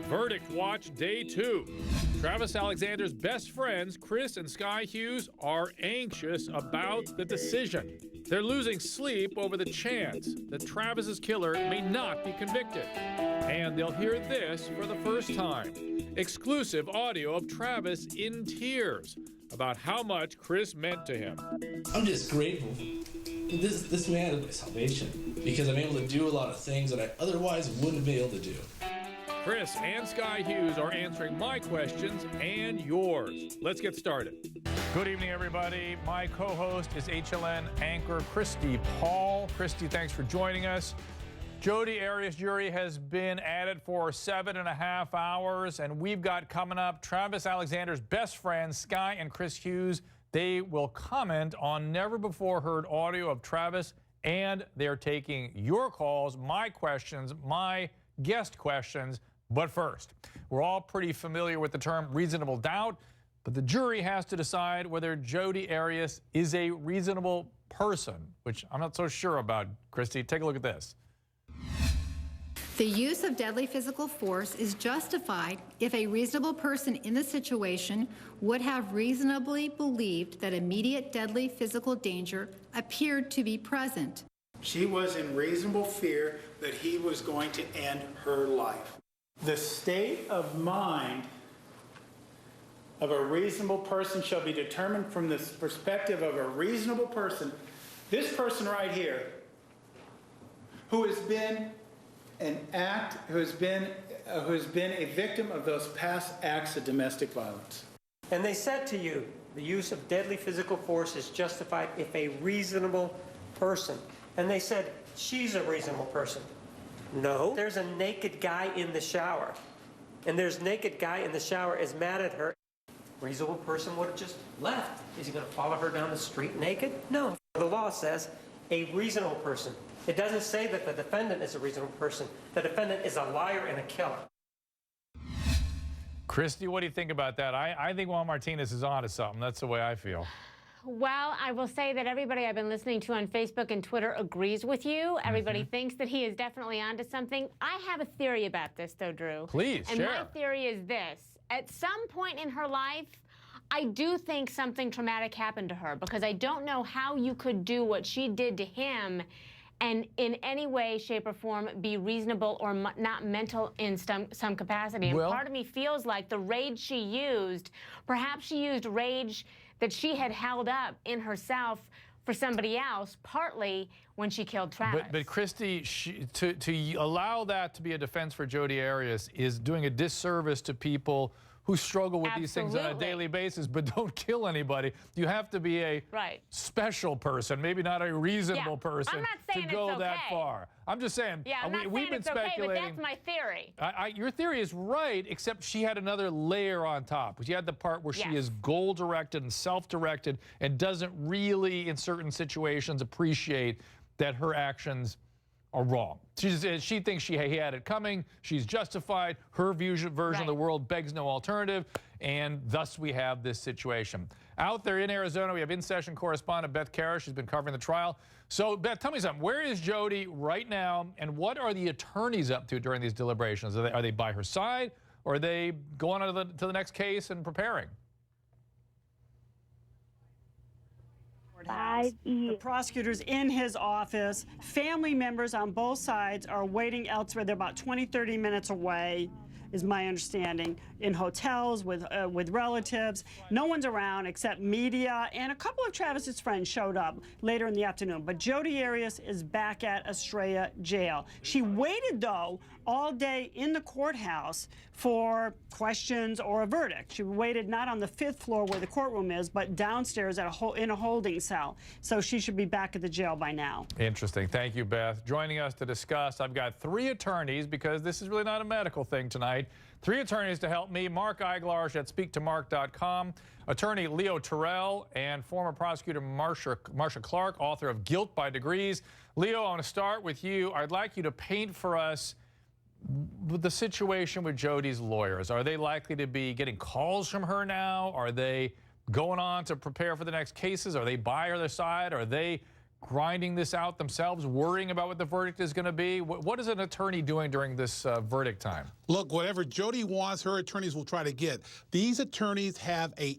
Verdict Watch Day 2. Travis Alexander's best friends, Chris and Sky Hughes, are anxious about the decision. They're losing sleep over the chance that Travis's killer may not be convicted. And they'll hear this for the first time. Exclusive audio of Travis in tears about how much Chris meant to him. I'm just grateful. This man is my salvation because I'm able to do a lot of things that I otherwise wouldn't be able to do. Chris and Sky Hughes are answering my questions and yours. Let's get started. Good evening, everybody. My co-host is HLN anchor Christy Paul. Christy, thanks for joining us. Jodi Arias' jury has been at it for 7.5 hours, and we've got coming up Travis Alexander's best friends, Sky and Chris Hughes. They will comment on never-before-heard audio of Travis, and they're taking your calls, my questions, my guest questions. But first, we're all pretty familiar with the term reasonable doubt, but the jury has to decide whether Jodi Arias is a reasonable person, which I'm not so sure about. Christy, take a look at this. The use of deadly physical force is justified if a reasonable person in the situation would have reasonably believed that immediate deadly physical danger appeared to be present. She was in reasonable fear that he was going to end her life. The state of mind of a reasonable person shall be determined from the perspective of a reasonable person. This person right here, who has been a victim of those past acts of domestic violence. And they said to you, the use of deadly physical force is justified if a reasonable person. And they said, she's a reasonable person. No, there's a naked guy in the shower. And there's naked guy in the shower is mad at her. Reasonable person would have just left. Is he going to follow her down the street naked? No. The law says a reasonable person. It doesn't say that the defendant is a reasonable person. The defendant is a liar and a killer. Christy, what do you think about that? I think Juan Martinez is on to something. That's the way I feel. Well, I will say that everybody I've been listening to on Facebook and Twitter agrees with you. Everybody thinks that he is definitely onto something. I have a theory about this, though, Drew. Please, and share. My theory is this. At some point in her life, I do think something traumatic happened to her, because I don't know how you could do what she did to him and in any way, shape, or form be reasonable or not mental in some capacity. And part of me feels like the rage she used, perhaps she used rage that she had held up in herself for somebody else, partly when she killed Travis. But Christy, to allow that to be a defense for Jodi Arias is doing a disservice to people who struggle with these things on a daily basis but don't kill anybody. You have to be a special person, maybe not a reasonable person to go that far. I'm just saying, I'm not saying it's okay, but that's my theory. Your theory is right, except she had another layer on top. She had the part where she is goal-directed and self-directed and doesn't really, in certain situations, appreciate that her actions are wrong. She thinks he had it coming. She's justified. Her version of the world begs no alternative, and thus we have this situation. Out there in Arizona, we have in-session correspondent Beth Kara. She's been covering the trial. So, Beth, tell me something. Where is Jodi right now, and what are the attorneys up to during these deliberations? Are they by her side, or are they going on to the next case and preparing? The prosecutors in his office, family members on both sides are waiting elsewhere. They're about 20, 30 minutes away, is my understanding, in hotels with relatives. No one's around except media, and a couple of Travis's friends showed up later in the afternoon. But Jodi Arias is back at Estrella Jail. She waited, though, all day in the courthouse for questions or a verdict. She waited not on the 5th floor where the courtroom is, but downstairs at in a holding cell. So she should be back at the jail by now. Interesting. Thank you, Beth. Joining us to discuss, I've got 3 attorneys, because this is really not a medical thing tonight. 3 attorneys to help me. Mark Eiglarsh at speaktomark.com, attorney Leo Terrell, and former prosecutor Marsha Clark, author of Guilt by Degrees. Leo, I want to start with you. I'd like you to paint for us the situation with Jodi's lawyers. Are they likely to be getting calls from her now? Are they going on to prepare for the next cases? Are they by her side? Are they grinding this out themselves, worrying about what the verdict is going to be? What is an attorney doing during this verdict time? Look, whatever Jodi wants, her attorneys will try to get. These attorneys have a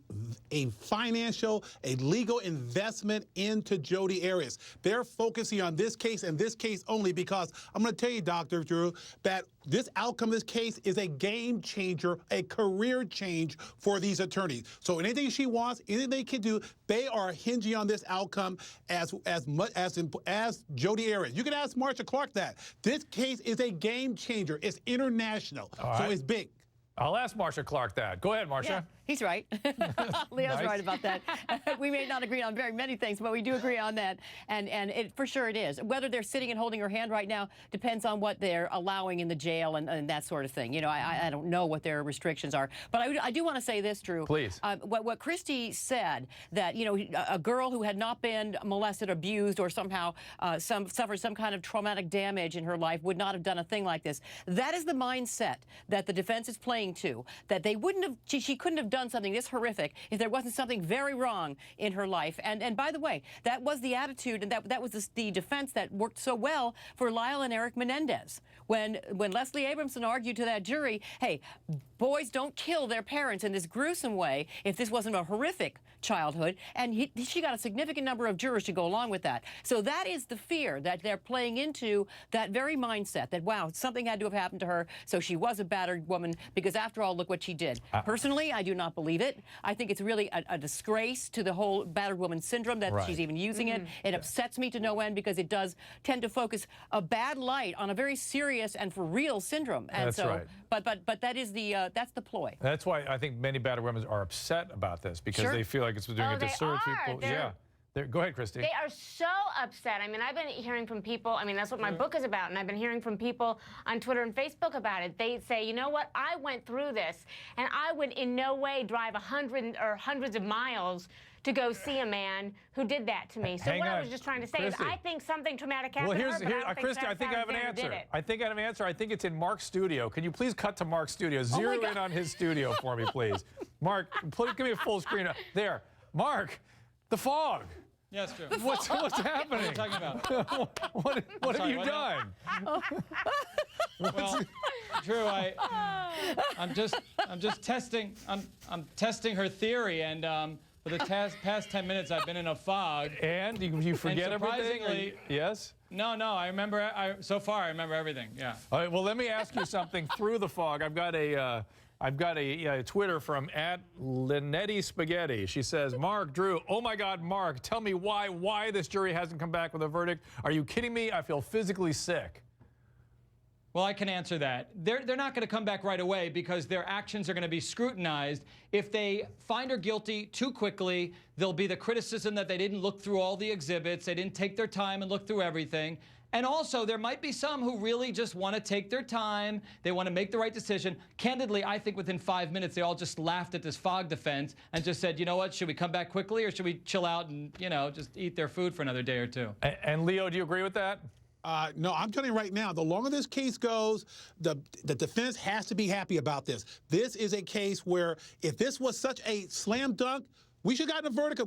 financial, a legal investment into Jodi Arias. They're focusing on this case and this case only because I'm going to tell you, Dr. Drew, that this outcome of this case is a game changer, a career change for these attorneys. So anything she wants, anything they can do, they are hinging on this outcome as much as Jodi Arias. You can ask Marsha Clark that. This case is a game changer. It's international, so it's big. I'll ask Marsha Clark that. Go ahead, Marsha. Yeah, he's right. Leo's right about that. We may not agree on very many things, but we do agree on that. And it, for sure it is. Whether they're sitting and holding her hand right now depends on what they're allowing in the jail and that sort of thing. You know, I don't know what their restrictions are. But I do want to say this, Drew. Please. What Christy said, that, you know, a girl who had not been molested, abused, or somehow suffered some kind of traumatic damage in her life would not have done a thing like this. That is the mindset that the defense is playing to, that they wouldn't have, she couldn't have done something this horrific if there wasn't something very wrong in her life. And by the way, that was the attitude, and that was the defense that worked so well for Lyle and Eric Menendez. When Leslie Abramson argued to that jury, hey, boys don't kill their parents in this gruesome way if this wasn't a horrific childhood, and she got a significant number of jurors to go along with that. So that is the fear that they're playing into, that very mindset that, wow, something had to have happened to her, so she was a battered woman, because after all, look what she did. Personally, I do not believe it. I think it's really a disgrace to the whole battered woman syndrome that she's even using it. It upsets me to no end because it does tend to focus a bad light on a very serious and for real syndrome. And That's right. But that is that's the ploy. That's why I think many battered women are upset about this, because they feel like it's doing a disservice to people. Go ahead, Christy. They are so upset. I mean, I've been hearing from people. I mean, that's what my book is about, and I've been hearing from people on Twitter and Facebook about it. They say, you know what? I went through this, and I would in no way drive 100 or hundreds of miles to go see a man who did that to me. So what I was just trying to say is, I think something traumatic happened to her, but I don't Christy, I think I have an answer. I think I have an answer. I think it's in Mark's studio. Can you please cut to Mark's studio? Zero in on his studio for me, please. Mark, give me a full screen. There. Mark, the fog. Yes, Drew. What's happening? What are you talking about? what have you done? Well, Drew, I'm just testing. I'm testing her theory, and for the past 10 minutes, I've been in a fog. And you forget and surprisingly, everything? Yes. No, I remember. So far, I remember everything. Yeah. All right. Well, let me ask you something through the fog. I've got a Twitter from @Linetti Spaghetti. She says, Mark, Drew, oh my God, Mark, tell me why this jury hasn't come back with a verdict. Are you kidding me? I feel physically sick. Well, I can answer that. They're not going to come back right away because their actions are going to be scrutinized. If they find her guilty too quickly, there'll be the criticism that they didn't look through all the exhibits, they didn't take their time and look through everything. And also, there might be some who really just want to take their time. They want to make the right decision. Candidly, I think within 5 minutes, they all just laughed at this fog defense and just said, you know what, should we come back quickly or should we chill out and, you know, just eat their food for another day or two? And Leo, do you agree with that? No, I'm telling you right now, the longer this case goes, the defense has to be happy about this. This is a case where if this was such a slam dunk, we should have gotten a verdict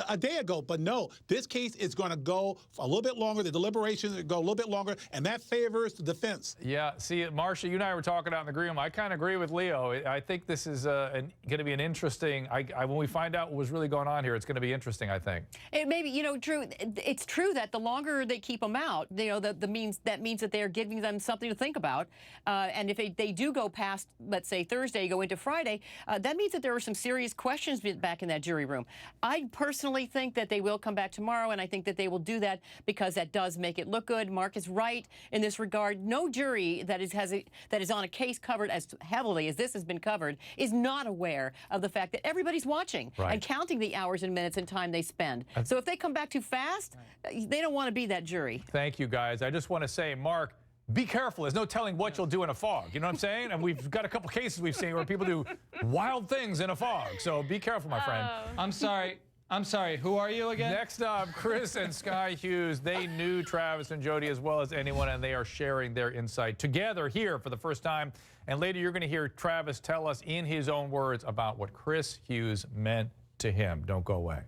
a day ago, but no, this case is going to go for a little bit longer. The deliberations go a little bit longer, and that favors the defense. Yeah, see, Marsha, you and I were talking out in the green room. I kind of agree with Leo. I think this is going to be an interesting, when we find out what was really going on here, it's going to be interesting, I think. It may be, you know, Drew, it's true that the longer they keep them out, you know, that means that they're giving them something to think about. And if they do go past, let's say, Thursday, go into Friday, that means that there are some serious questions back in that jury room. I personally think that they will come back tomorrow, and I think that they will do that because that does make it look good. Mark is right in this regard. No jury that is on a case covered as heavily as this has been covered is not aware of the fact that everybody's watching and counting the hours and minutes and time they spend. So if they come back too fast, they don't want to be that jury. Thank you, guys. I just want to say, Mark, be careful. There's no telling what you'll do in a fog. You know what I'm saying? And we've got a couple cases we've seen where people do wild things in a fog. So be careful, my friend. I'm sorry. Who are you again? Next up, Chris and Sky Hughes. They knew Travis and Jodi as well as anyone, and they are sharing their insight together here for the first time. And later you're going to hear Travis tell us in his own words about what Chris Hughes meant to him. Don't go away.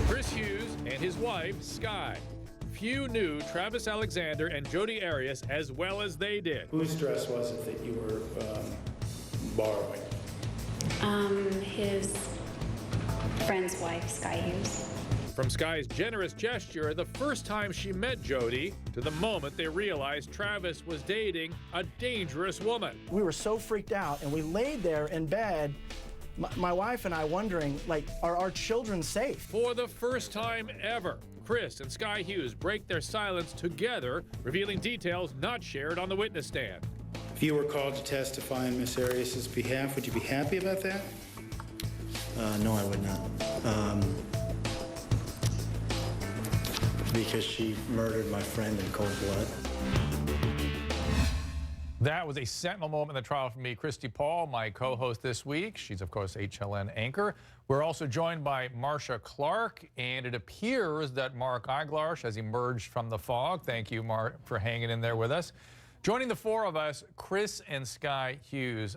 Chris Hughes and his wife, Sky. Few knew Travis Alexander and Jodi Arias as well as they did. Whose dress was it that you were borrowing? His friend's wife, Sky Hughes. From Sky's generous gesture the first time she met Jodi to the moment they realized Travis was dating a dangerous woman. We were so freaked out, and we laid there in bed, my wife and I wondering, like, are our children safe? For the first time ever, Chris and Sky Hughes break their silence together, revealing details not shared on the witness stand. If you were called to testify on Miss Arias' behalf, would you be happy about that? No, I would not. Because she murdered my friend in cold blood. That was a sentinel moment in the trial for me. Christy Paul, my co-host this week. She's, of course, HLN anchor. We're also joined by Marcia Clark, and it appears that Mark Eiglarsh has emerged from the fog. Thank you, Mark, for hanging in there with us. Joining the four of us, Chris and Sky Hughes.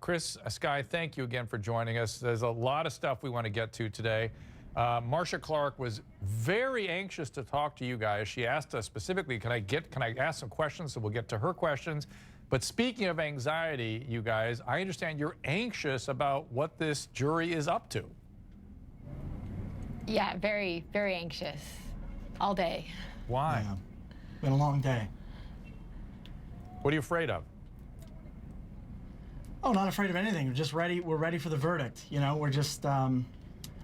Chris, Sky, thank you again for joining us. There's a lot of stuff we want to get to today. Marcia Clark was very anxious to talk to you guys. She asked us specifically, can I ask some questions? So we'll get to her questions. But speaking of anxiety, you guys, I understand you're anxious about what this jury is up to. Yeah, very, very anxious. All day. Why? Yeah. Been a long day. What are you afraid of? Oh, not afraid of anything. We're just ready. We're ready for the verdict. You know, we're just, I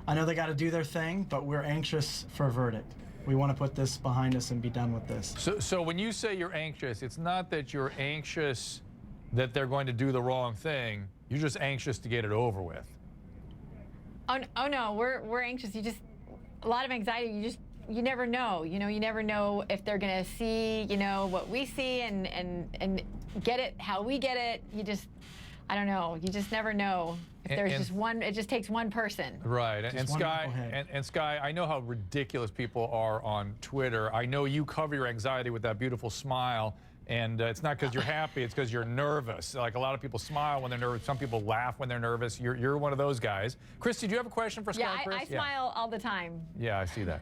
know they got to do their thing, but we're anxious for a verdict. We want to put this behind us and be done with this. So when you say you're anxious, it's not that you're anxious that they're going to do the wrong thing. You're just anxious to get it over with. Oh no, we're anxious. A lot of anxiety. You never know. You know, you never know if they're gonna see, what we see and get it how we get it. I don't know. You just never know. If there's just one, it just takes one person. Right. And Sky, I know how ridiculous people are on Twitter. I know you cover your anxiety with that beautiful smile. And it's not because you're happy, it's because you're nervous. Like, a lot of people smile when they're nervous. Some people laugh when they're nervous. You're one of those guys. Christy, do you have a question for Sky? Yeah, I smile all the time. Yeah, I see that.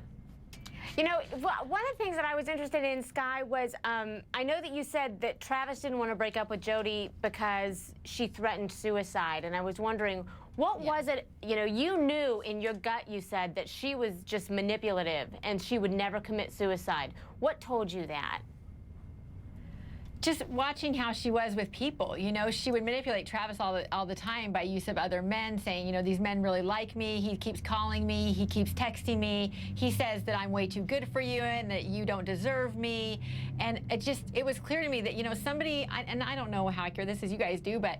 You know, one of the things that I was interested in, Sky, was I know that you said that Travis didn't want to break up with Jodi because she threatened suicide. And I was wondering, what was it, you knew in your gut, you said, that she was just manipulative and she would never commit suicide. What told you that? Just watching how she was with people, she would manipulate Travis all the time by use of other men, saying, these men really like me. He keeps calling me. He keeps texting me. He says that I'm way too good for you and that you don't deserve me. And it was clear to me that, somebody, and I don't know how accurate this is, you guys do, but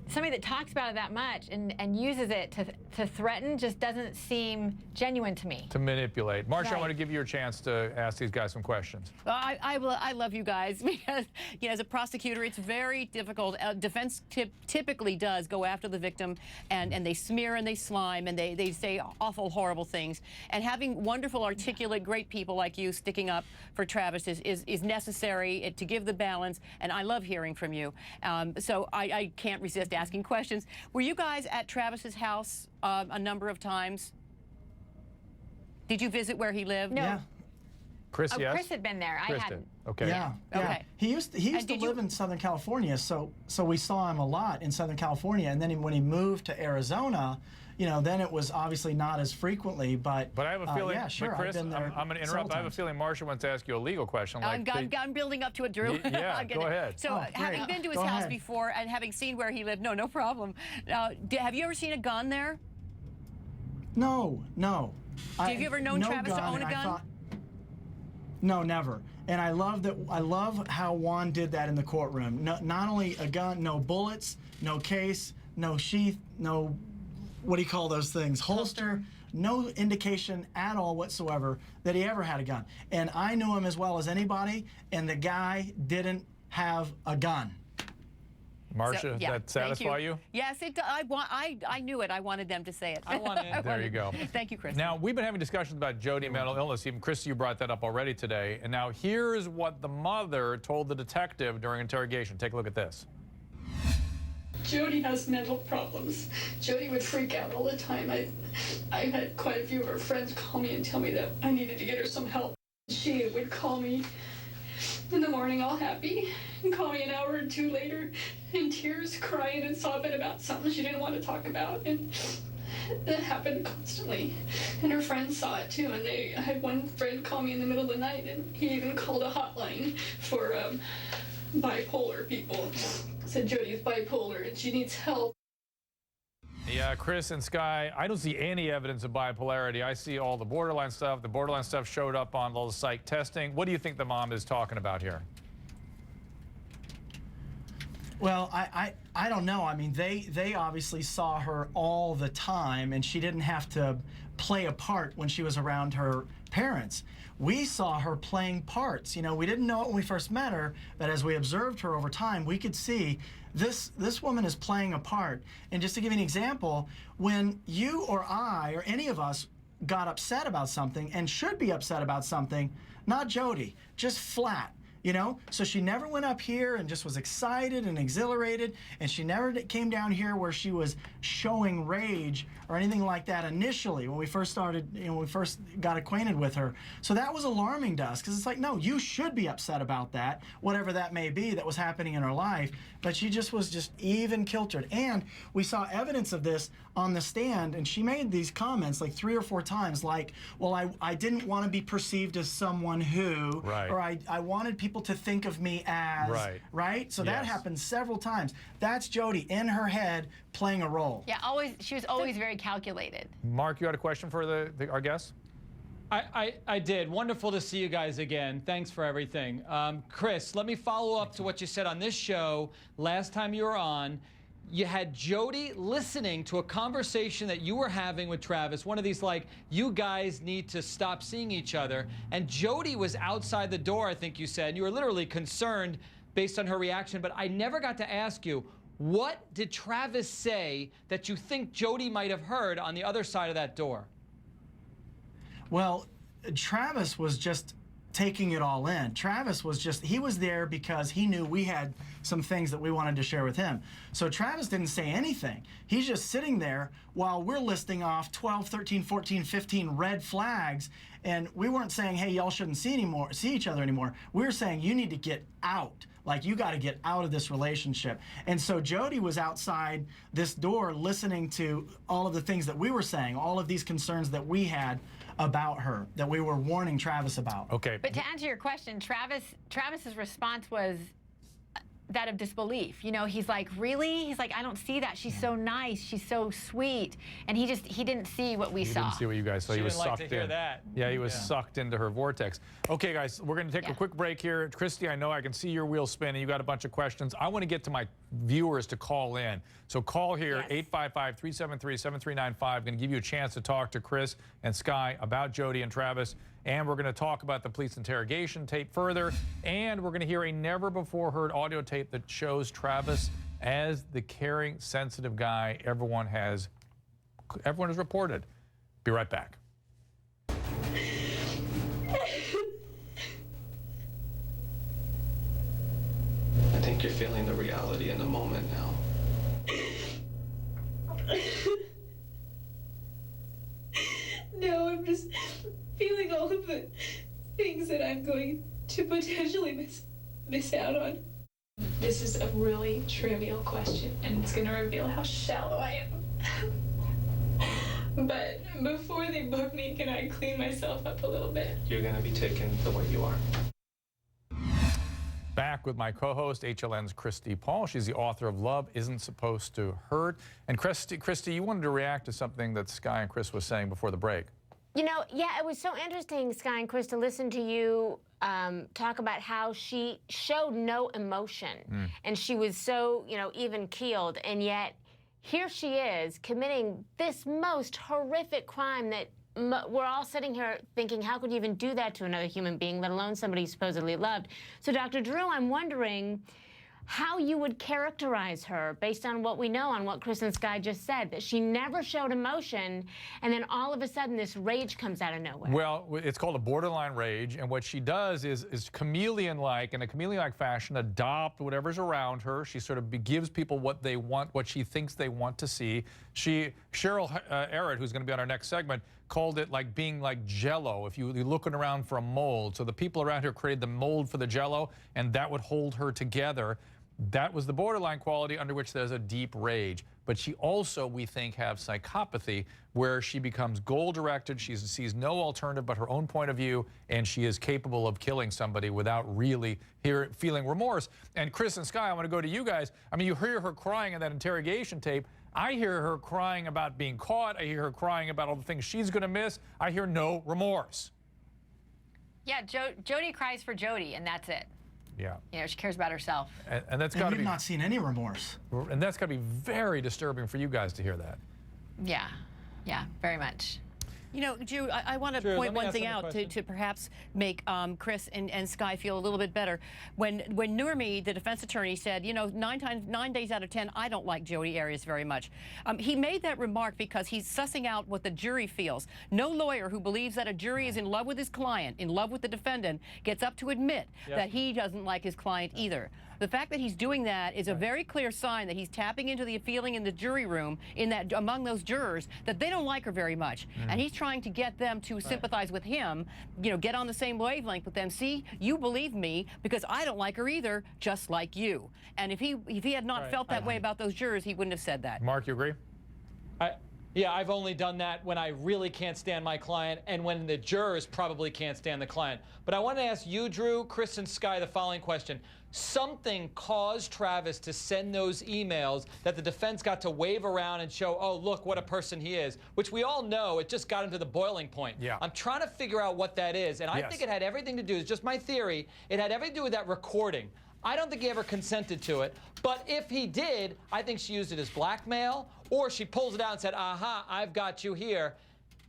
somebody that talks about it that much and uses it to threaten just doesn't seem genuine to me. To manipulate. Marcia, Right. I want to give you your chance to ask these guys some questions. I love you guys because, as a prosecutor, it's very difficult. Defense typically does go after the victim, and they smear and they slime and they say awful, horrible things. And having wonderful, articulate, great people like you sticking up for Travis is necessary to give the balance, and I love hearing from you. So I can't resist asking questions. Were you guys at Travis's house a number of times? Did you visit where he lived? No. Yeah. Chris, yes? Chris had been there. Chris I hadn't. did. Okay. Yeah. Okay. He used to live in Southern California, so we saw him a lot in Southern California. And then when he moved to Arizona, then it was obviously not as frequently. But I have a feeling, yeah, sure, Chris, I've been there I'm going to interrupt. I have a feeling Marcia wants to ask you a legal question. I'm building up to it, Drew. Yeah, go ahead. So, having been to his house before and having seen where he lived, no problem. Have you ever seen a gun there? No. Have you ever known no Travis to own a gun? No, never. And I love how Juan did that in the courtroom. Not only a gun, no bullets, no case, no sheath, no, what do you call those things? Holster. No indication at all whatsoever that he ever had a gun. And I knew him as well as anybody, and the guy didn't have a gun. Marcia, yeah, that satisfy you? Yes, I knew it. I wanted them to say it. I want it. There you go. Thank you, Chris. Now, we've been having discussions about Jodi mental illness. Even Chris, you brought that up already today. And now here's what the mother told the detective during interrogation. Take a look at this. Jodi has mental problems. Jodi would freak out all the time. I had quite a few of her friends call me and tell me that I needed to get her some help. She would call me in the morning all happy and call me an hour or two later in tears, crying and sobbing about something she didn't want to talk about. And that happened constantly. And her friends saw it too. And I had one friend call me in the middle of the night, and he even called a hotline for bipolar people. Said Jodi is bipolar and she needs help. Yeah, Chris and Sky, I don't see any evidence of bipolarity. I see all the borderline stuff. The borderline stuff showed up on all the psych testing. What do you think the mom is talking about here? Well, I don't know. I mean, they obviously saw her all the time, and she didn't have to play a part when she was around her parents. We saw her playing parts. You know, we didn't know it when we first met her, but as we observed her over time, we could see this woman is playing a part. And just to give you an example, when you or I or any of us got upset about something and should be upset about something, not Jodi, just flat. You know, so she never went up here and just was excited and exhilarated, and she never came down here where she was showing rage or anything like that initially when we first started, you know, when we first got acquainted with her. So that was alarming to us, because it's like, no, you should be upset about that, whatever that may be that was happening in her life, but she just was just even kiltered. And we saw evidence of this on the stand, and she made these comments like 3 or 4 times, like, well, I didn't want to be perceived as someone who, right, or I wanted people to think of me as, right? So that happened several times. That's Jodi in her head playing a role. Yeah, she was always very calculated. Mark, you had a question for our guest? I did. Wonderful to see you guys again. Thanks for everything. Chris, let me follow up to what you said on this show last time you were on. You had Jodi listening to a conversation that you were having with Travis, one of these like, you guys need to stop seeing each other. And Jodi was outside the door, I think you said, and you were literally concerned based on her reaction, but I never got to ask you, what did Travis say that you think Jodi might have heard on the other side of that door? Well, Travis was just taking it all in. Travis was just, he was there because he knew we had some things that we wanted to share with him. So Travis didn't say anything. He's just sitting there while we're listing off 12, 13, 14, 15 red flags, and we weren't saying, hey, y'all shouldn't see each other anymore. We were saying, you need to get out. Like, you got to get out of this relationship. And so Jodi was outside this door listening to all of the things that we were saying, all of these concerns that we had about her, that we were warning Travis about. Okay. But to answer your question, Travis's response was that of disbelief. You know, he's like, really? He's like, I don't see that. She's so nice. She's so sweet. And he didn't see what we saw. He didn't see what you guys saw. He was sucked in. That. Yeah, he was sucked into her vortex. Okay, guys, we're going to take a quick break here. Christy, I know I can see your wheel spinning. You got a bunch of questions. I want to get to my viewers to call in. So call here, 855-373-7395. Going to give you a chance to talk to Chris and Sky about Jodi and Travis. And we're going to talk about the police interrogation tape further. And we're going to hear a never-before-heard audio tape that shows Travis as the caring, sensitive guy everyone has reported. Be right back. I think you're feeling the reality in the moment now. No, I'm just feeling all of the things that I'm going to potentially miss out on. This is a really trivial question, and it's going to reveal how shallow I am. But before they book me, can I clean myself up a little bit? You're going to be taken the way you are. Back with my co-host, HLN's Christy Paul. She's the author of Love Isn't Supposed to Hurt. And Christy, you wanted to react to something that Sky and Chris was saying before the break. You know, yeah, it was so interesting, Sky and Chris, to listen to you talk about how she showed no emotion. And she was so, you know, even-keeled. And yet, here she is committing this most horrific crime that we're all sitting here thinking, how could you even do that to another human being, let alone somebody you supposedly loved? So, Dr. Drew, I'm wondering, how you would characterize her based on what we know, on what Chris and Sky just said, that she never showed emotion, and then all of a sudden this rage comes out of nowhere. Well, it's called a borderline rage, and what she does is chameleon-like, in a chameleon-like fashion, adopt whatever's around her. She sort of gives people what they want, what she thinks they want to see. Cheryl Arrett, who's going to be on our next segment, called it like being like Jell-O, if you're looking around for a mold. So the people around her created the mold for the Jell-O, and that would hold her together. That was the borderline quality under which there's a deep rage. But she also, we think, has psychopathy, where she becomes goal-directed. She sees no alternative but her own point of view, and she is capable of killing somebody without really feeling remorse. And Chris and Sky, I want to go to you guys. I mean, you hear her crying in that interrogation tape. I hear her crying about being caught. I hear her crying about all the things she's going to miss. I hear no remorse. Yeah, Jodi cries for Jodi, and that's it. Yeah. You know, she cares about herself. And that's got to be... You've not seen any remorse. And that's got to be very disturbing for you guys to hear that. Yeah. Yeah, very much. You know, Drew, I want to point one thing out to perhaps make Chris and Sky feel a little bit better. When Nurmi, the defense attorney, said, you know, 9 days out of 10, I don't like Jodi Arias very much. He made that remark because he's sussing out what the jury feels. No lawyer who believes that a jury is in love with his client, in love with the defendant, gets up to admit that he doesn't like his client either. The fact that he's doing that is a very clear sign that he's tapping into the feeling in the jury room, in that among those jurors, that they don't like her very much. And he's trying to get them to sympathize with him, you know, get on the same wavelength with them. See, you believe me because I don't like her either, just like you. And if he had not felt that way about those jurors, he wouldn't have said that. Mark, you agree? Yeah, I've only done that when I really can't stand my client and when the jurors probably can't stand the client. But I want to ask you, Drew, Chris, and Sky the following question. Something caused Travis to send those emails that the defense got to wave around and show, oh, look what a person he is, which we all know it just got him to the boiling point. Yeah. I'm trying to figure out what that is, and I think it had everything to do, it's just my theory, it had everything to do with that recording. I don't think he ever consented to it, but if he did, I think she used it as blackmail, or she pulls it out and said, aha, I've got you here.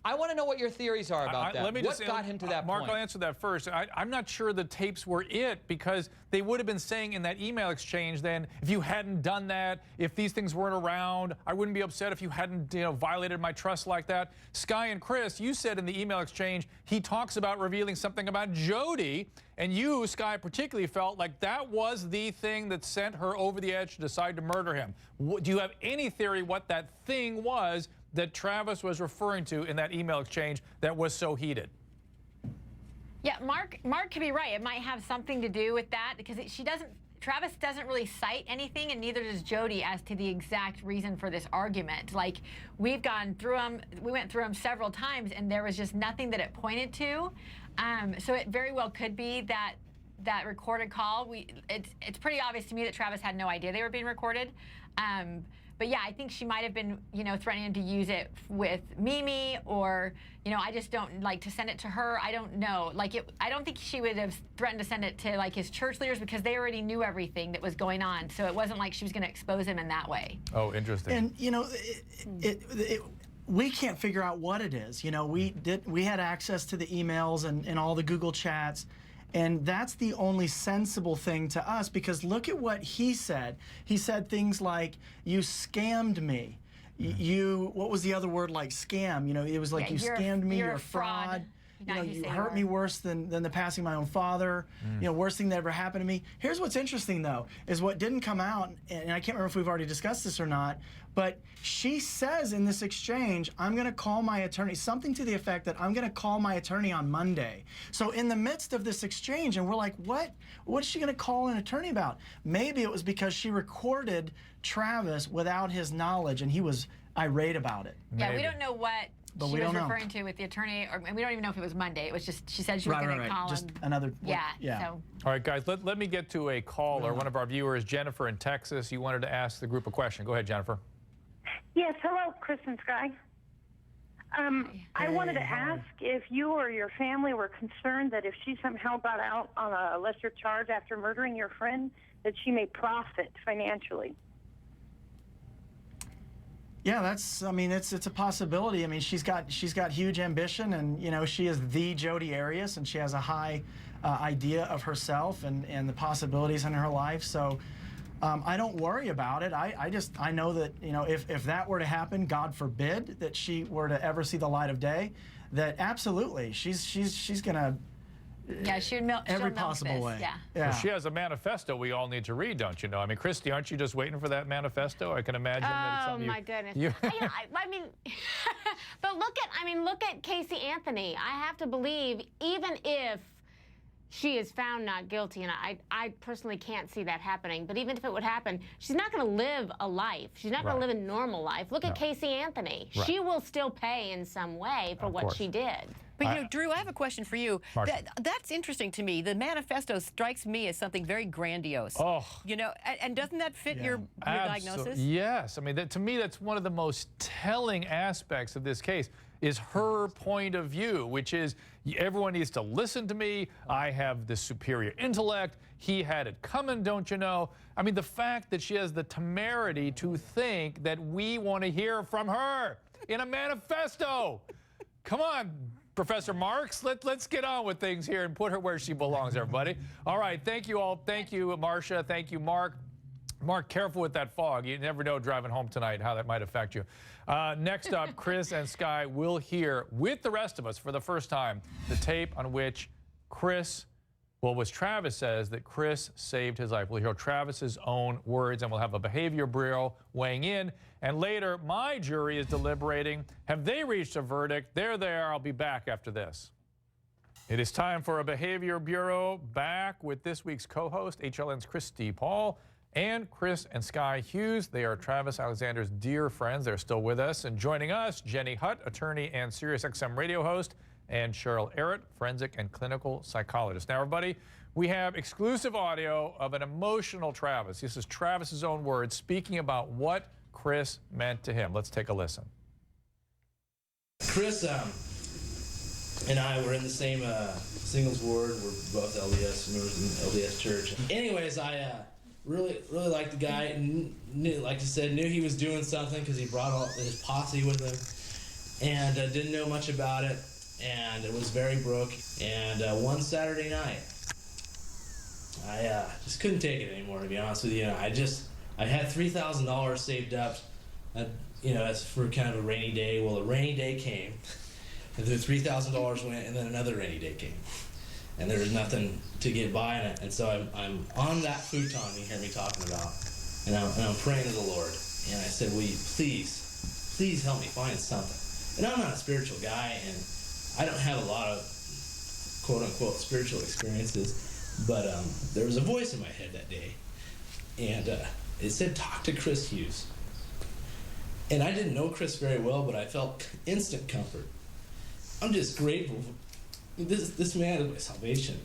I want to know what your theories are about that. What got him to that Mark, point? I'll answer that first. I'm not sure the tapes were it, because they would have been saying in that email exchange then, if you hadn't done that, if these things weren't around, I wouldn't be upset if you hadn't, you know, violated my trust like that. Sky and Chris, you said in the email exchange, he talks about revealing something about Jodi, and you, Sky, particularly felt like that was the thing that sent her over the edge to decide to murder him. Do you have any theory what that thing was that Travis was referring to in that email exchange that was so heated? Yeah, Mark could be right. It might have something to do with that because Travis doesn't really cite anything, and neither does Jodi, as to the exact reason for this argument. Like, we've gone through them, we went through them several times, and there was just nothing that it pointed to. So it very well could be that recorded call. It's pretty obvious to me that Travis had no idea they were being recorded. But yeah, I think she might have been, you know, threatening to use it with Mimi, or, you know, I just don't like to send it to her. I don't know. Like, I don't think she would have threatened to send it to, like, his church leaders, because they already knew everything that was going on. So it wasn't like she was going to expose him in that way. Oh, interesting. And, you know, we can't figure out what it is. You know, we had access to the emails and all the Google chats. And that's the only sensible thing to us, because look at what he said. He said things like, you scammed me. What was the other word, like scam? You know, it was like, you scammed me, you're a fraud. You know, you hurt me worse than the passing of my own father. You know, worst thing that ever happened to me. Here's what's interesting, though, is what didn't come out, and I can't remember if we've already discussed this or not, but she says in this exchange, I'm going to call my attorney, something to the effect that I'm going to call my attorney on Monday. So in the midst of this exchange, and we're like, what is she going to call an attorney about? Maybe it was because she recorded Travis without his knowledge, and he was irate about it. Yeah, we don't know what but she we was don't referring to with the attorney, and we don't even know if it was Monday. It was just, she said she was going to call him. Just another. Yeah. All right, guys, let me get to a caller. One of our viewers, Jennifer in Texas. You wanted to ask the group a question. Go ahead, Jennifer. Yes, hello, Chris and Sky. I wanted to ask if you or your family were concerned that if she somehow got out on a lesser charge after murdering your friend, that she may profit financially. Yeah, that's. I mean, it's a possibility. I mean, she's got huge ambition, and you know, she is the Jodi Arias, and she has a high idea of herself and the possibilities in her life. So, I don't worry about it. I know that, you know, if that were to happen, God forbid that she were to ever see the light of day, that absolutely she's gonna. Yeah, she'll every milk possible this. way. Yeah. Well, she has a manifesto we all need to read, don't you know? I mean, Christy, aren't you just waiting for that manifesto? I can imagine that it's something my goodness. I mean, but look at Casey Anthony. I have to believe, even if she is found not guilty, and I personally can't see that happening, but even if it would happen, she's not going to live a life. She's not going to live a normal life. Look at Casey Anthony. Right. She will still pay in some way for what she did. But, you know, Drew, I have a question for you. That's interesting to me. The manifesto strikes me as something very grandiose. Oh. You know, and doesn't that fit your diagnosis? Yes. I mean, to me, that's one of the most telling aspects of this case is her point of view, which is everyone needs to listen to me. I have the superior intellect. He had it coming, don't you know? I mean, the fact that she has the temerity to think that we want to hear from her in a manifesto. Come on, Professor Marks, let's get on with things here and put her where she belongs, everybody. All right, thank you all. Thank you, Marcia. Thank you, Mark. Mark, careful with that fog. You never know driving home tonight how that might affect you. Next up, Chris and Sky will hear, with the rest of us for the first time, the tape on which Travis says that Chris saved his life. We'll hear Travis's own words, and we'll have a behavior bureau weighing in. And later, my jury is deliberating. Have they reached a verdict? There they are. I'll be back after this. It is time for a behavior bureau, back with this week's co-host, HLN's Christy Paul, and Chris and Sky Hughes. They are Travis Alexander's dear friends. They're still with us. And joining us, Jenny Hutt, attorney and SiriusXM radio host, and Cheryl Arrett, forensic and clinical psychologist. Now, everybody, we have exclusive audio of an emotional Travis. This is Travis's own words speaking about what Chris meant to him. Let's take a listen. Chris and I were in the same singles ward. We're both LDS members in LDS church. Anyways, I really liked the guy, and like I said, knew he was doing something because he brought all his posse with him, and didn't know much about it, and it was very broke. And one Saturday night, I just couldn't take it anymore, to be honest with you. I had $3,000 saved up, you know, as for kind of a rainy day. Well, a rainy day came, and the $3,000 went, and then another rainy day came, and there was nothing to get by in it. And so I'm on that futon you hear me talking about, and I'm praying to the Lord, and I said, will you please help me find something? And I'm not a spiritual guy, and I don't have a lot of quote-unquote spiritual experiences, but there was a voice in my head that day, and it said, talk to Chris Hughes. And I didn't know Chris very well, but I felt instant comfort. I'm just grateful. This man is my salvation,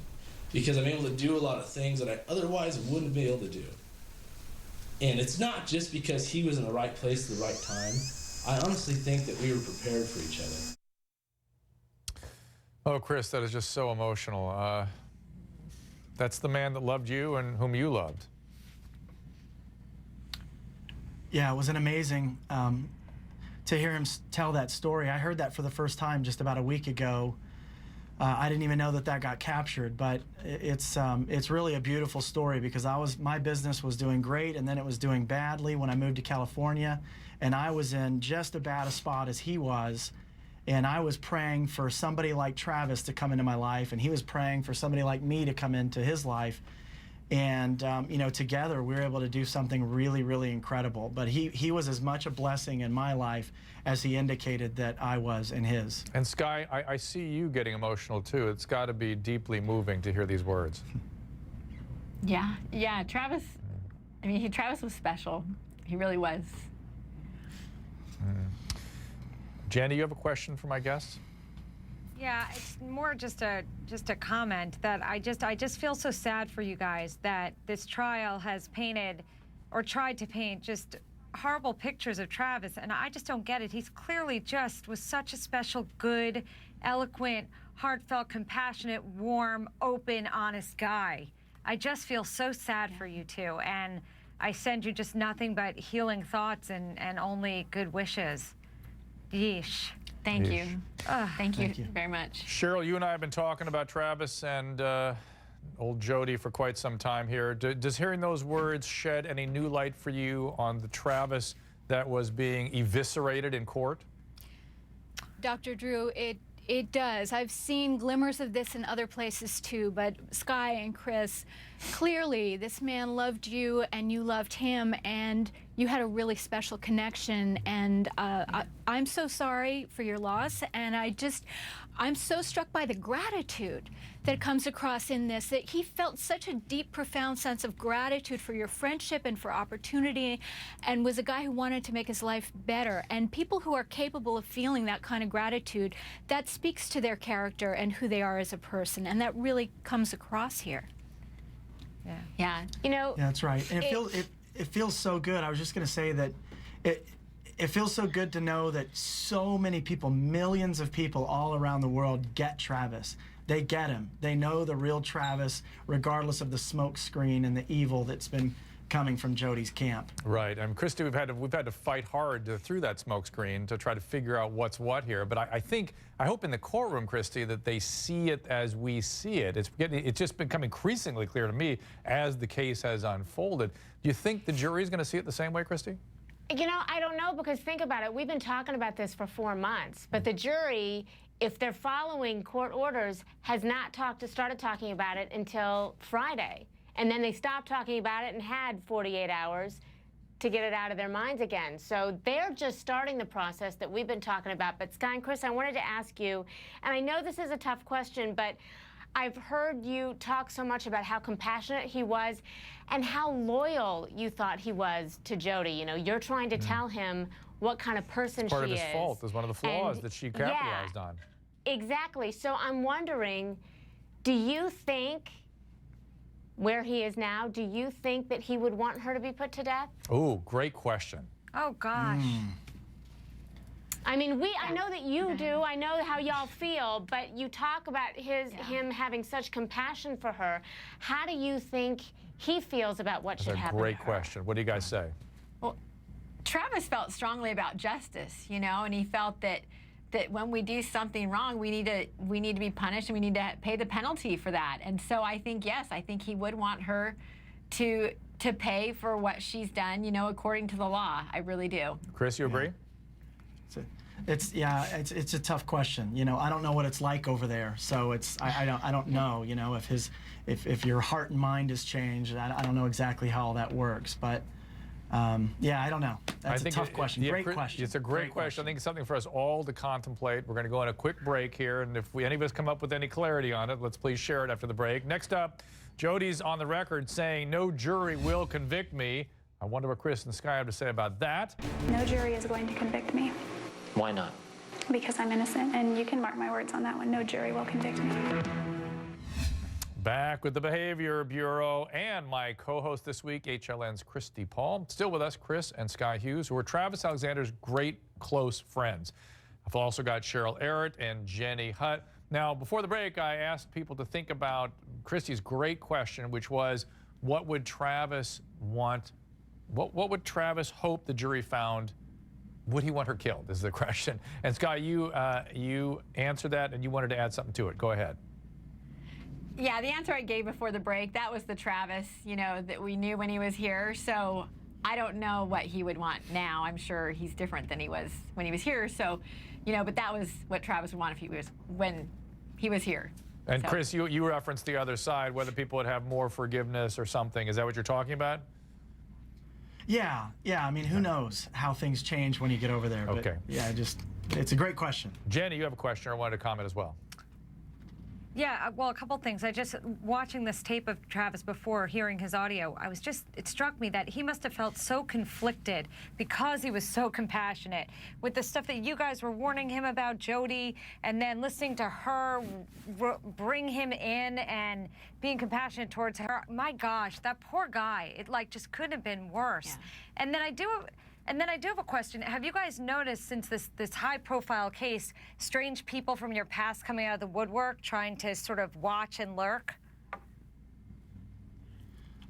because I'm able to do a lot of things that I otherwise wouldn't be able to do. And it's not just because he was in the right place at the right time. I honestly think that we were prepared for each other. Oh, Chris, that is just so emotional. That's the man that loved you and whom you loved. Yeah, it was an amazing to hear him tell that story. I heard that for the first time just about a week ago. I didn't even know that got captured, but it's really a beautiful story, because my business was doing great, and then it was doing badly when I moved to California, and I was in just as bad a spot as he was, and I was praying for somebody like Travis to come into my life, and he was praying for somebody like me to come into his life. And, you know, together we were able to do something really, really incredible. But he was as much a blessing in my life as he indicated that I was in his. And Sky, I see you getting emotional too. It's got to be deeply moving to hear these words. Yeah, Travis, I mean, Travis was special. He really was. Jenny, you have a question for my guests? Yeah, it's more just a comment that I just feel so sad for you guys that this trial has painted or tried to paint just horrible pictures of Travis, and I just don't get it. He's clearly was such a special, good, eloquent, heartfelt, compassionate, warm, open, honest guy. I just feel so sad for you two, and I send you just nothing but healing thoughts and only good wishes. Yeesh. Thank you. Thank you very much. Cheryl, you and I have been talking about Travis, and old Jodi for quite some time here. Does hearing those words shed any new light for you on the Travis that was being eviscerated in court? Dr. Drew, it does. I've seen glimmers of this in other places too, but Sky and Chris, clearly this man loved you and you loved him, and you had a really special connection, and I'm so sorry for your loss, and I'm so struck by the gratitude that comes across in this, that he felt such a deep, profound sense of gratitude for your friendship and for opportunity, and was a guy who wanted to make his life better. And people who are capable of feeling that kind of gratitude, that speaks to their character and who they are as a person, and that really comes across here. Yeah. You know, Yeah, that's right. And it feels so good. I was just going to say that it feels so good to know that so many people, millions of people all around the world get Travis. They get him. They know the real Travis, regardless of the smoke screen and the evil that's been coming from Jodi's camp. Right. And Christy, we've had to fight hard through that smoke screen to try to figure out what's what here. But I hope in the courtroom, Christy, that they see it as we see it. It's just become increasingly clear to me as the case has unfolded. Do you think the jury is going to see it the same way, Christy? You know, I don't know, because think about it. We've been talking about this for 4 months, but the jury, if they're following court orders, has not started talking about it until Friday. And then they stopped talking about it and had 48 hours to get it out of their minds again. So they're just starting the process that we've been talking about. But Sky and Chris, I wanted to ask you, and I know this is a tough question, but I've heard you talk so much about how compassionate he was and how loyal you thought he was to Jodi. You know, you're trying to tell him what kind of person she is. Part of his fault is one of the flaws that she capitalized on. Exactly. So I'm wondering, do you think, where he is now, do you think that he would want her to be put to death? Oh, great question. Oh, gosh. I mean, I know that you do. I know how y'all feel, but you talk about him having such compassion for her. How do you think he feels about what should happen to her? That's a great question. What do you guys say? Well, Travis felt strongly about justice, you know, and he felt that when we do something wrong, we need to be punished, and we need to pay the penalty for that. And so I think, yes, I think he would want her to pay for what she's done, you know, according to the law. I really do. Chris, you agree? It's a tough question. You know, I don't know what it's like over there, so I don't know. You know, if your heart and mind has changed, I don't know exactly how all that works, but. Yeah, I don't know. That's a tough question. Great question. It's a great question. I think it's something for us all to contemplate. We're going to go on a quick break here, and if any of us come up with any clarity on it, let's please share it after the break. Next up, Jodi's on the record saying, "No jury will convict me." I wonder what Chris and Sky have to say about that. No jury is going to convict me. Why not? Because I'm innocent, and you can mark my words on that one. No jury will convict me. Back with the Behavior Bureau and my co-host this week, HLN's Christy Paul. Still with us, Chris and Sky Hughes, who are Travis Alexander's great close friends. I've also got Cheryl Errett and Jenny Hutt. Now, before the break, I asked people to think about Christy's great question, which was, what would Travis want? What would Travis hope the jury found? Would he want her killed, is the question. And Sky, you answered that, and you wanted to add something to it. Go ahead. Yeah, the answer I gave before the break, that was the Travis, you know, that we knew when he was here. So I don't know what he would want now. I'm sure he's different than he was when he was here. So, you know, but that was what Travis would want when he was here. And so. Chris, you referenced the other side, whether people would have more forgiveness or something. Is that what you're talking about? Yeah. I mean, who knows how things change when you get over there. But okay. Yeah, it's a great question. Jenny, you have a question or wanted to comment as well. Yeah, well, a couple things. Watching this tape of Travis before hearing his audio, it struck me that he must have felt so conflicted because he was so compassionate with the stuff that you guys were warning him about Jodi, and then listening to her bring him in and being compassionate towards her. My gosh, that poor guy, it just couldn't have been worse. Yeah. And then I do have a question. Have you guys noticed, since this high-profile case, strange people from your past coming out of the woodwork trying to sort of watch and lurk?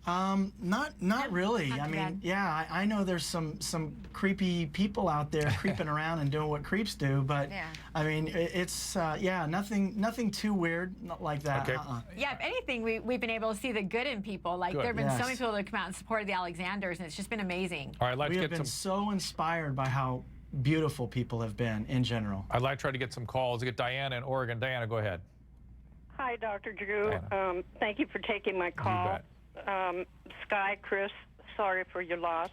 Not really. Not I too mean, bad. yeah, I know there's some creepy people out there creeping around and doing what creeps do, but Yeah. I mean, it's yeah, nothing too weird like that. Okay. Yeah, if anything, we've been able to see the good in people. Like, Good. there have been so Yes. many people that have come out and supported the Alexanders, and it's just been amazing. All right, let's We have get been some. so inspired by how beautiful people have been in general. I'd like to try to get some calls. Get Diana in Oregon. Diana, go ahead. Hi, Dr. Drew. Thank you for taking my call. Sky, Chris, sorry for your loss.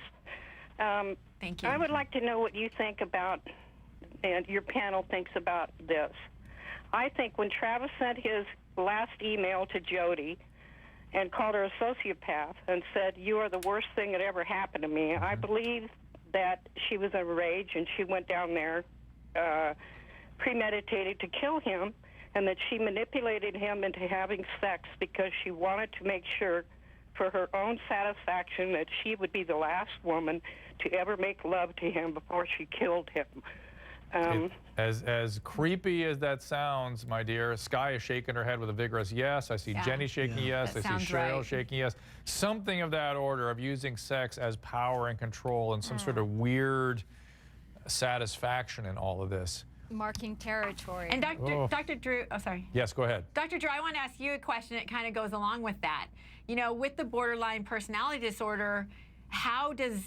Thank you. I would like to know what you think about, and your panel thinks about this. I think when Travis sent his last email to Jodi and called her a sociopath and said, "You are the worst thing that ever happened to me," I believe that she was enraged and she went down there premeditated to kill him, and that she manipulated him into having sex because she wanted to make sure for her own satisfaction that she would be the last woman to ever make love to him before she killed him. As creepy as that sounds, my dear, Sky is shaking her head with a vigorous yes. I see Jenny shaking yes. I see Cheryl shaking yes. Something of that order of using sex as power and control and some sort of weird satisfaction in all of this. Marking territory. And Dr. Drew, oh, sorry. Yes, go ahead. Dr. Drew, I want to ask you a question that kind of goes along with that. You know, with the borderline personality disorder, how does,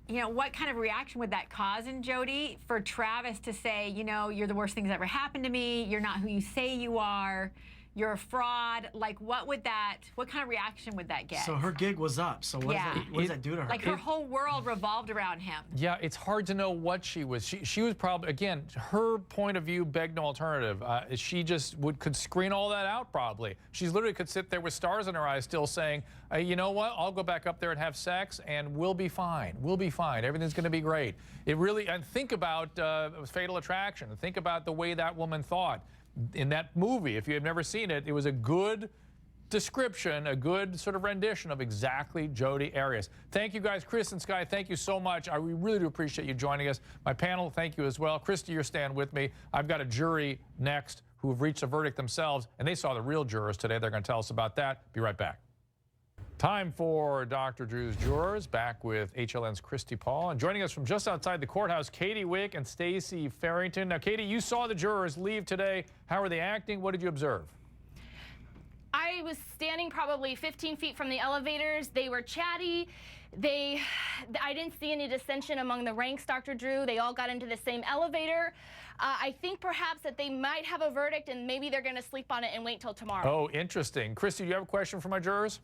you know, what kind of reaction would that cause in Jodi for Travis to say, you know, you're the worst thing that's ever happened to me, you're not who you say you are, you're a fraud? Like, what kind of reaction would that get? So her gig was up. So what does that do to her? Like, her whole world revolved around him. Yeah, it's hard to know what she was. She was probably, again, her point of view begged no alternative. She just could screen all that out probably. She literally could sit there with stars in her eyes still saying, you know what, I'll go back up there and have sex and we'll be fine. We'll be fine. Everything's going to be great. It really, and think about Fatal Attraction. Think about the way that woman thought. In that movie, if you have never seen it, it was a good description, a good sort of rendition of exactly Jodi Arias. Thank you guys, Chris and Sky, thank you so much. We really do appreciate you joining us. My panel, thank you as well. Christy, you're staying with me. I've got a jury next who have reached a verdict themselves, and they saw the real jurors today. They're going to tell us about that. Be right back. Time for Dr. Drew's Jurors, back with HLN's Christy Paul. And joining us from just outside the courthouse, Katie Wick and Stacy Farrington. Now, Katie, you saw the jurors leave today. How are they acting? What did you observe? I was standing probably 15 feet from the elevators. They were chatty. I didn't see any dissension among the ranks, Dr. Drew. They all got into the same elevator. I think perhaps that they might have a verdict and maybe they're going to sleep on it and wait till tomorrow. Oh, interesting. Christy, do you have a question for my jurors?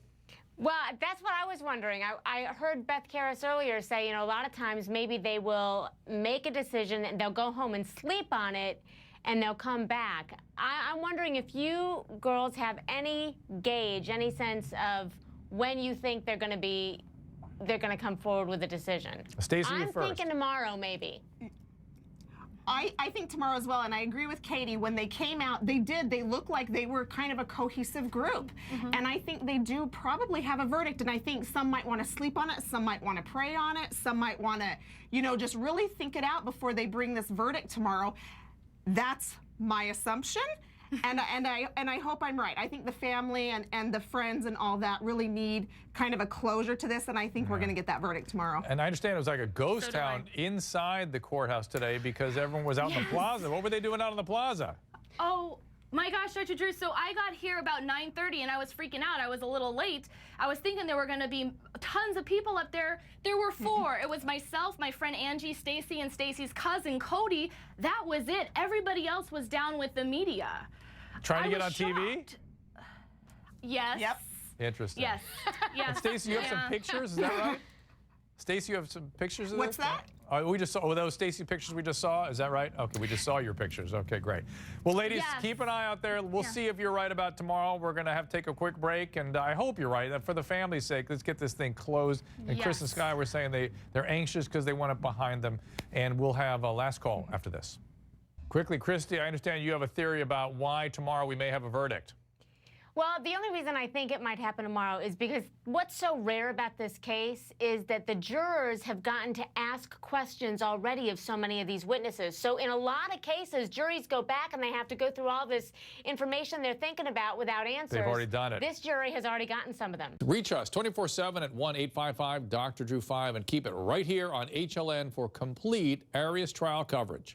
Well, that's what I was wondering. I heard Beth Karras earlier say, you know, a lot of times maybe they will make a decision and they'll go home and sleep on it and they'll come back. I'm wondering if you girls have any gauge, any sense of when you think they're going to come forward with a decision. Stacey, you first. I'm thinking tomorrow, maybe. I think tomorrow as well, and I agree with Katie. When they came out, they looked like they were kind of a cohesive group. And I think they do probably have a verdict, and I think some might want to sleep on it, some might want to pray on it, some might want to, you know, just really think it out before they bring this verdict tomorrow. That's my assumption. And I hope I'm right. I think the family and the friends and all that really need kind of a closure to this, and I think we're going to get that verdict tomorrow. And I understand it was like a ghost town inside the courthouse today because everyone was out in the plaza. What were they doing out in the plaza? Oh, my gosh, Dr. Drew, so I got here about 9:30 and I was freaking out. I was a little late. I was thinking there were going to be tons of people up there. There were 4. It was myself, my friend Angie, Stacy, and Stacy's cousin, Cody. That was it. Everybody else was down with the media. Trying to get on TV? Yes. Yep. Interesting. Yes. Yes. And Stacy, you have some pictures, is that right? Stacy, you have some pictures of What's this? that? We just saw those Stacy pictures we just saw. Is that right? Okay, we just saw your pictures. Okay, great. Well, ladies, keep an eye out there. We'll see if you're right about tomorrow. We're going to have to take a quick break, and I hope you're right. For the family's sake, let's get this thing closed. And Chris and Sky were saying they're anxious because they want it behind them. And we'll have a last call after this. Quickly, Christy, I understand you have a theory about why tomorrow we may have a verdict. Well, the only reason I think it might happen tomorrow is because what's so rare about this case is that the jurors have gotten to ask questions already of so many of these witnesses. So in a lot of cases, juries go back and they have to go through all this information they're thinking about without answers. They've already done it. This jury has already gotten some of them. Reach us 24/7 at 1-855-DR-Drew 5 and keep it right here on HLN for complete Arias trial coverage.